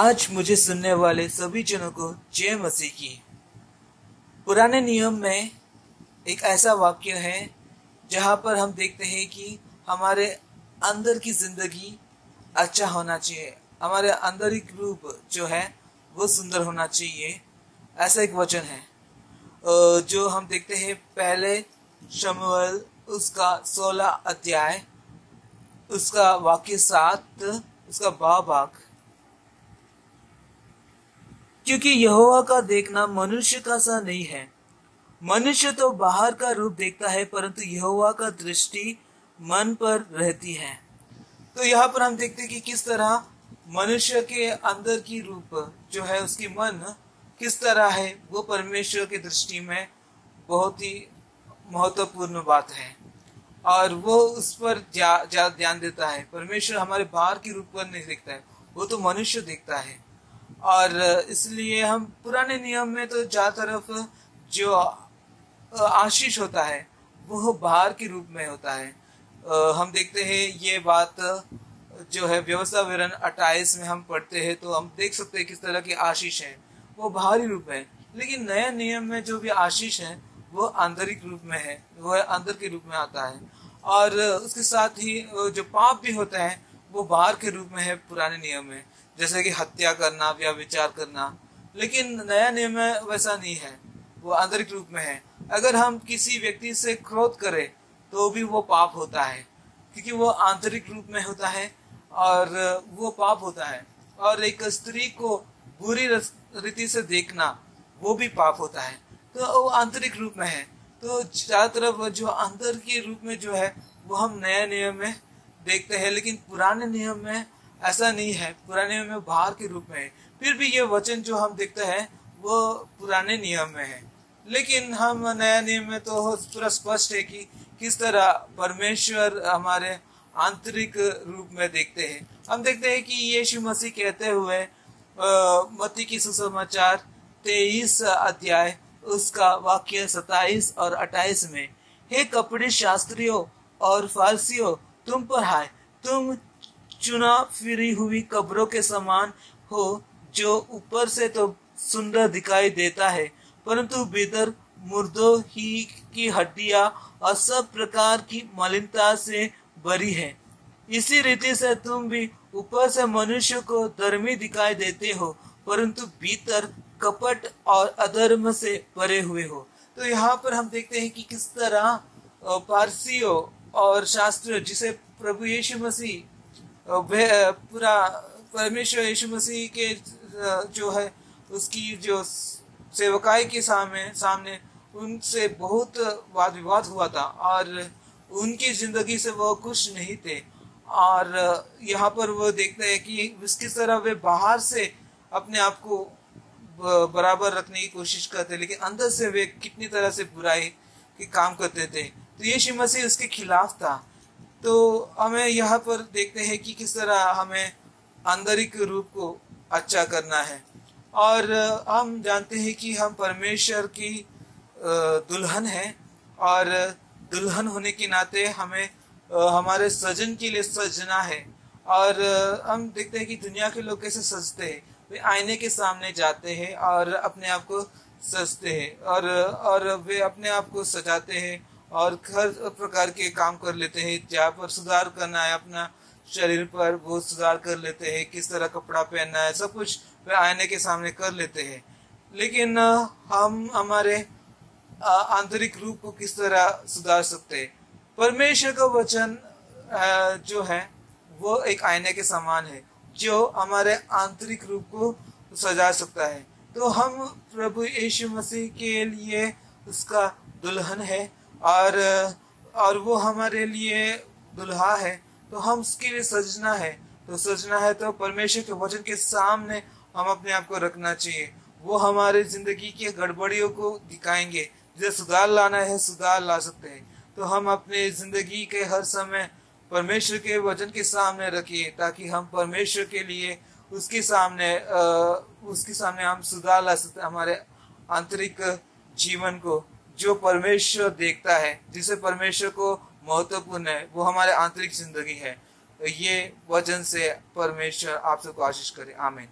आज मुझे सुनने वाले सभी जनों को जय मसीह की। पुराने नियम में एक ऐसा वाक्य है जहाँ पर हम देखते हैं कि हमारे अंदर की जिंदगी अच्छा होना चाहिए, हमारे आंतरिक रूप जो है वो सुंदर होना चाहिए। ऐसा एक वचन है जो हम देखते हैं पहले शमूएल उसका 16 अध्याय उसका वाक्य 7 उसका भाग। क्योंकि यहोवा का देखना मनुष्य का सा नहीं है। मनुष्य तो बाहर का रूप देखता है, परंतु यहोवा का दृष्टि मन पर रहती है। तो यहाँ पर हम देखते हैं कि किस तरह मनुष्य के अंदर की रूप जो है उसकी मन किस तरह है, वो परमेश्वर की दृष्टि में बहुत ही महत्वपूर्ण बात है और वो उस पर ज्यादा ध्यान देता है। परमेश्वर हमारे बाहर की रूप पर नहीं देखता है, वो तो मनुष्य देखता है। और इसलिए हम पुराने नियम में तो ज्यादा तरफ जो आशीष होता है वो बाहर के रूप में होता है। हम देखते हैं ये बात जो है व्यवस्था विवरण 28 में हम पढ़ते हैं तो हम देख सकते हैं किस तरह की आशीष है, वो बाहरी रूप है। लेकिन नए नियम में जो भी आशीष है वो आंतरिक रूप में है, वो अंदर के रूप में आता है। और उसके साथ ही जो पाप भी होता है वो बाहर के रूप में है पुराने नियम में, जैसे कि हत्या करना या विचार करना। लेकिन नया नियम में वैसा नहीं है, वो आंतरिक रूप में है। अगर हम किसी व्यक्ति से क्रोध करें तो भी वो पाप होता है, क्योंकि वो आंतरिक रूप में होता है और वो पाप होता है। और एक स्त्री को बुरी रीति से देखना वो भी पाप होता है, तो वो आंतरिक रूप में है। तो ज्यादातर जो अंदर के रूप में जो है वो हम नए नियम में देखते हैं, लेकिन पुराने नियम में ऐसा नहीं है। पुराने नियम में बाहर के रूप में है। फिर भी ये वचन जो हम देखते हैं वो पुराने नियम में है, लेकिन हम नया नियम में तो पूरा स्पष्ट है कि किस तरह परमेश्वर हमारे आंतरिक रूप में देखते हैं। हम देखते हैं कि यीशु मसीह कहते हुए मत्ती की सुसमाचार 23 अध्याय उसका वाक्य 27 और 28 में, हे कपड़े शास्त्रियों और फारसियों, तुम पर हाय, तुम चुना फिरी हुई कब्रों के समान हो, जो ऊपर से तो सुंदर दिखाई देता है, परंतु भीतर मुर्दों ही की हड्डियां और सब प्रकार की मलिनता से भरी है। इसी रीति से तुम भी ऊपर से मनुष्य को धर्मी दिखाई देते हो, परंतु भीतर कपट और अधर्म से भरे हुए हो। तो यहाँ पर हम देखते हैं कि किस तरह पारसियों और शास्त्रियों, जिसे प्रभु यीशु मसीह पूरा परमेश्वर यीशु मसीह के जो है उसकी जो सेवकाई के सामने उनसे बहुत वाद विवाद हुआ था और उनकी जिंदगी से वो खुश नहीं थे। और यहाँ पर वो देखते हैं कि किस तरह वे बाहर से अपने आप को बराबर रखने की कोशिश करते, लेकिन अंदर से वे कितनी तरह से बुराई के काम करते थे। तो यीशु मसीह उसके खिलाफ था। तो हमें यहाँ पर देखते हैं कि किस तरह हमें आंतरिक रूप को अच्छा करना है। और हम जानते हैं कि हम परमेश्वर की दुल्हन है और दुल्हन होने के नाते हमें हमारे सजन के लिए सजना है। और हम देखते हैं कि दुनिया के लोग कैसे सजते हैं, वे आईने के सामने जाते हैं और अपने आप को सजते हैं और वे अपने आप को सजाते हैं और हर प्रकार के काम कर लेते हैं। जहाँ पर सुधार करना है अपना शरीर पर वो सुधार कर लेते हैं, किस तरह कपड़ा पहनना है सब कुछ वे आईने के सामने कर लेते हैं। लेकिन हम हमारे आंतरिक रूप को किस तरह सुधार सकते हैं? परमेश्वर का वचन जो है वो एक आईने के समान है जो हमारे आंतरिक रूप को सजा सकता है। तो हम प्रभु यीशु मसीह के लिए उसका दुल्हन है और वो हमारे लिए दुल्हा है। तो हम उसके लिए सजना है, तो सजना है तो परमेश्वर के वचन के सामने हम अपने आप को रखना चाहिए। वो हमारे जिंदगी की गड़बड़ियों को दिखाएंगे, जिसे सुधार लाना है सुधार ला सकते हैं। तो हम अपने जिंदगी के हर समय परमेश्वर के वचन के सामने रखिए, ताकि हम परमेश्वर के लिए उसके सामने हम सुधार ला सकते हैं हमारे आंतरिक जीवन को। जो परमेश्वर देखता है, जिसे परमेश्वर को महत्वपूर्ण है, वो हमारे आंतरिक जिंदगी है। ये वचन से परमेश्वर आप सबको आशीष करे। आमीन।